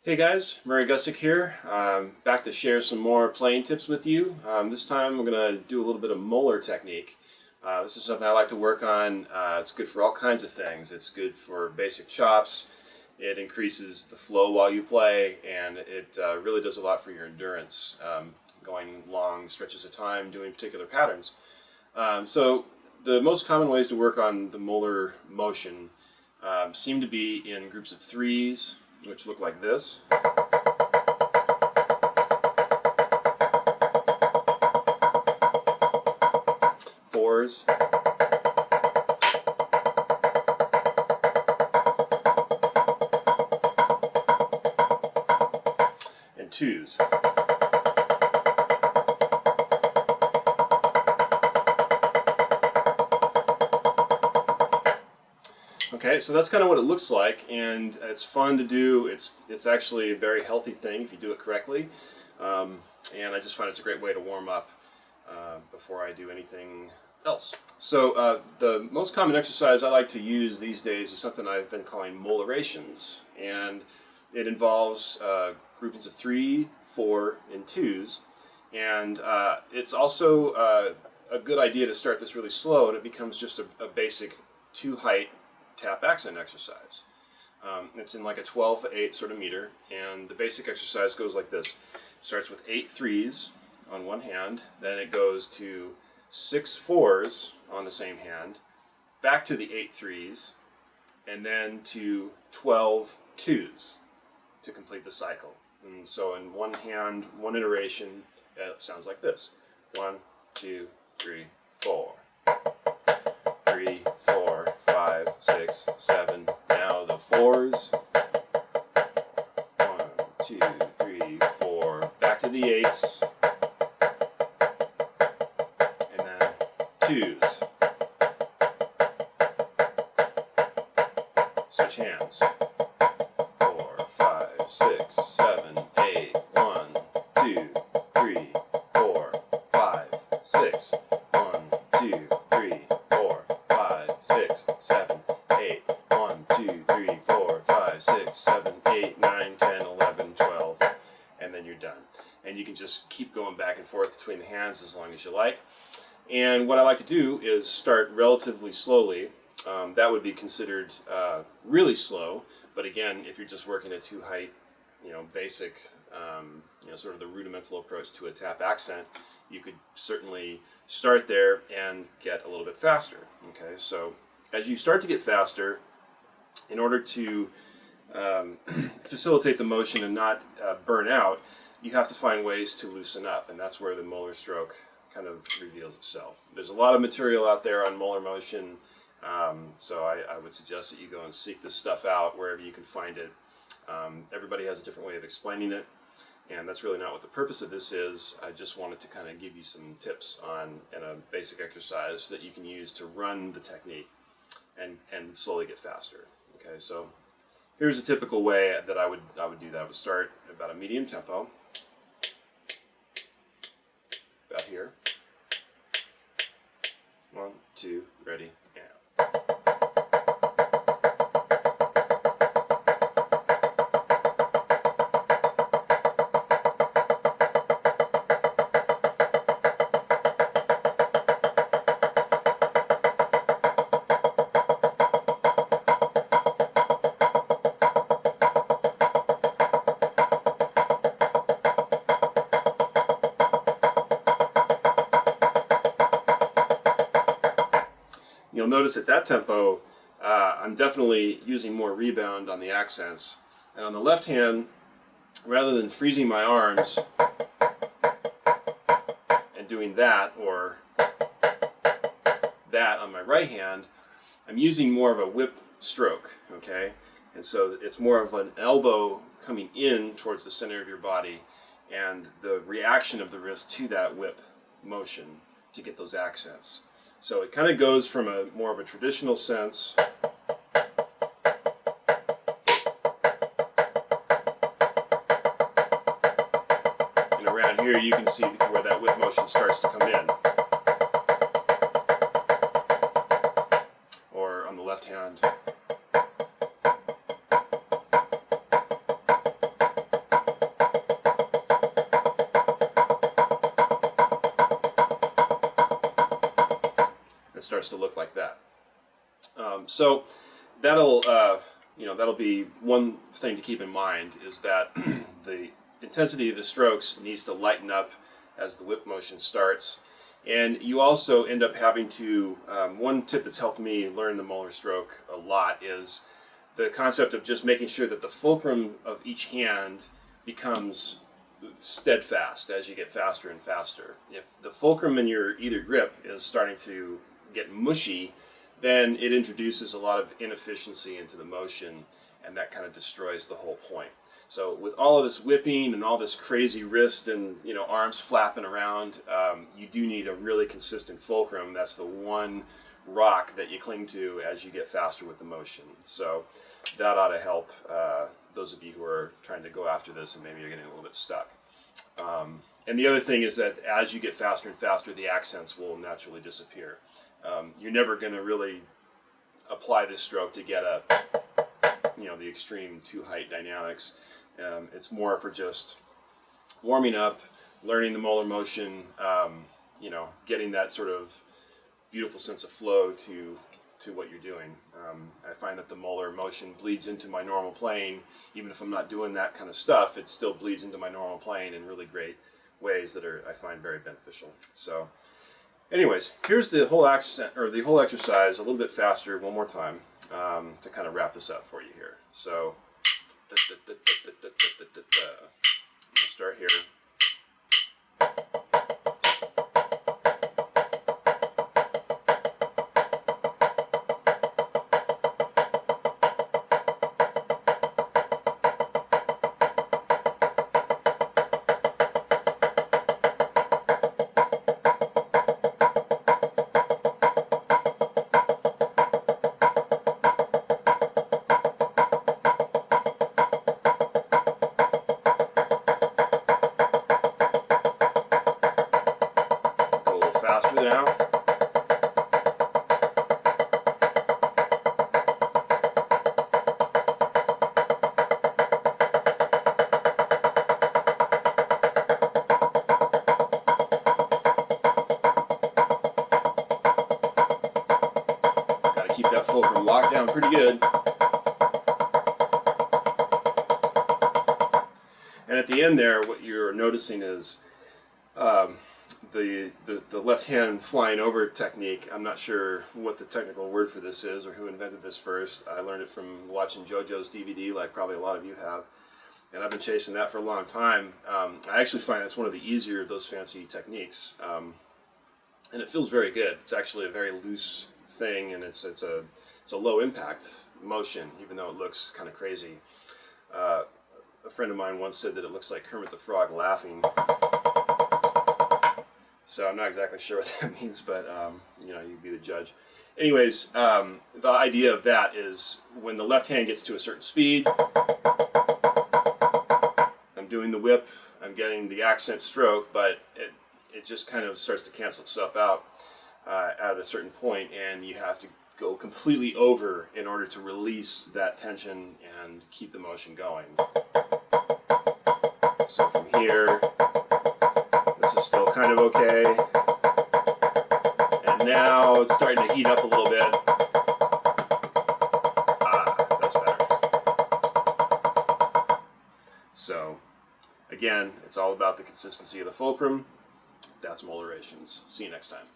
Hey guys, Gusseck here. Back to share some more playing tips with you. This time we're going to do a little bit of molar technique. This is something I like to work on. It's good for all kinds of things. It's good for basic chops. It increases the flow while you play, and it really does a lot for your endurance, going long stretches of time doing particular patterns. So the most common ways to work on the molar motion seem to be in groups of threes, which look like this. Fours. And twos. Okay, so that's kind of what it looks like, and it's fun to do. It's actually a very healthy thing if you do it correctly, and I just find it's a great way to warm up before I do anything else. So the most common exercise I like to use these days is something I've been calling Moellerations, and it involves groupings of 3, 4, and 2s, and it's also a good idea to start this really slow, and it becomes just a basic 2-height tap accent exercise. It's in like a 12/8 sort of meter, and the basic exercise goes like this. It starts with 8 threes on one hand, then it goes to 6 fours on the same hand, back to the 8 threes, and then to 12 twos to complete the cycle. And so in one hand, one iteration, it sounds like this. 1, 2, 3, 4. 3, 4, 5, 6, 7. Now the fours. 1, 2, 3, 4. Back to the 8s. And then 2s. Switch hands. 4, 5, 6, 7, 8. 1, 2, 3, 4, 5, 6. 1, 2, 3, 4, 5, 6, 7, 8. 1, 2, 3, 4, 5, 6, 7, 8, 9, 10, 11, 12. And then you're done. And you can just keep going back and forth between the hands as long as you like. And what I like to do is start relatively slowly. That would be considered really slow. But again, if you're just working a 2-height, basic, sort of the rudimental approach to a tap accent, you could certainly start there and get a little bit faster. Okay, so as you start to get faster, in order to facilitate the motion and not burn out, you have to find ways to loosen up, and that's where the molar stroke kind of reveals itself. There's a lot of material out there on molar motion, so I would suggest that you go and seek this stuff out wherever you can find it. Everybody has a different way of explaining it, and that's really not what the purpose of this is. I just wanted to kind of give you some tips on a basic exercise that you can use to run the technique and slowly get faster. Okay, so here's a typical way that I would do that. I would start at about a medium tempo, about here. 1, 2, ready, and. You'll notice at that tempo, I'm definitely using more rebound on the accents. And on the left hand, rather than freezing my arms and doing that or that on my right hand, I'm using more of a whip stroke, okay? And so it's more of an elbow coming in towards the center of your body and the reaction of the wrist to that whip motion to get those accents. So it kind of goes from a more of a traditional sense and around here you can see where that whip motion starts to come in. Or on the left hand. starts to look like that. So that'll that'll be one thing to keep in mind, is that the intensity of the strokes needs to lighten up as the whip motion starts. And you also end up having to, one tip that's helped me learn the Moeller stroke a lot is the concept of just making sure that the fulcrum of each hand becomes steadfast as you get faster and faster. If the fulcrum in your either grip is starting to get mushy, then it introduces a lot of inefficiency into the motion, and that kind of destroys the whole point. So with all of this whipping and all this crazy wrist and arms flapping around, you do need a really consistent fulcrum. That's the one rock that you cling to as you get faster with the motion. So that ought to help those of you who are trying to go after this and maybe you're getting a little bit stuck. And the other thing is that as you get faster and faster, the accents will naturally disappear. You're never going to really apply this stroke to get the extreme two-height dynamics. It's more for just warming up, learning the Moeller motion, getting that sort of beautiful sense of flow to what you're doing. I find that the Moeller motion bleeds into my normal playing. Even if I'm not doing that kind of stuff, it still bleeds into my normal playing in really great ways that I find very beneficial. So anyways, here's the whole exercise a little bit faster one more time, to kind of wrap this up for you here. So I'm gonna start here. Faster now. Got to keep that fulcrum locked down pretty good. And at the end there, what you're noticing is the left hand flying over technique. I'm not sure what the technical word for this is or who invented this first. I learned it from watching JoJo's DVD, like probably a lot of you have, and I've been chasing that for a long time. I actually find it's one of the easier of those fancy techniques, and it feels very good. It's actually a very loose thing, and it's a low impact motion, even though it looks kind of crazy. A friend of mine once said that it looks like Kermit the Frog laughing. So I'm not exactly sure what that means, but you be the judge. Anyways, the idea of that is when the left hand gets to a certain speed, I'm doing the whip, I'm getting the accent stroke, but it just kind of starts to cancel itself out at a certain point, and you have to go completely over in order to release that tension and keep the motion going. So from here, this is still kind of okay, and now it's starting to heat up a little bit. That's better. So again, it's all about the consistency of the fulcrum. That's Moellerations. See you next time.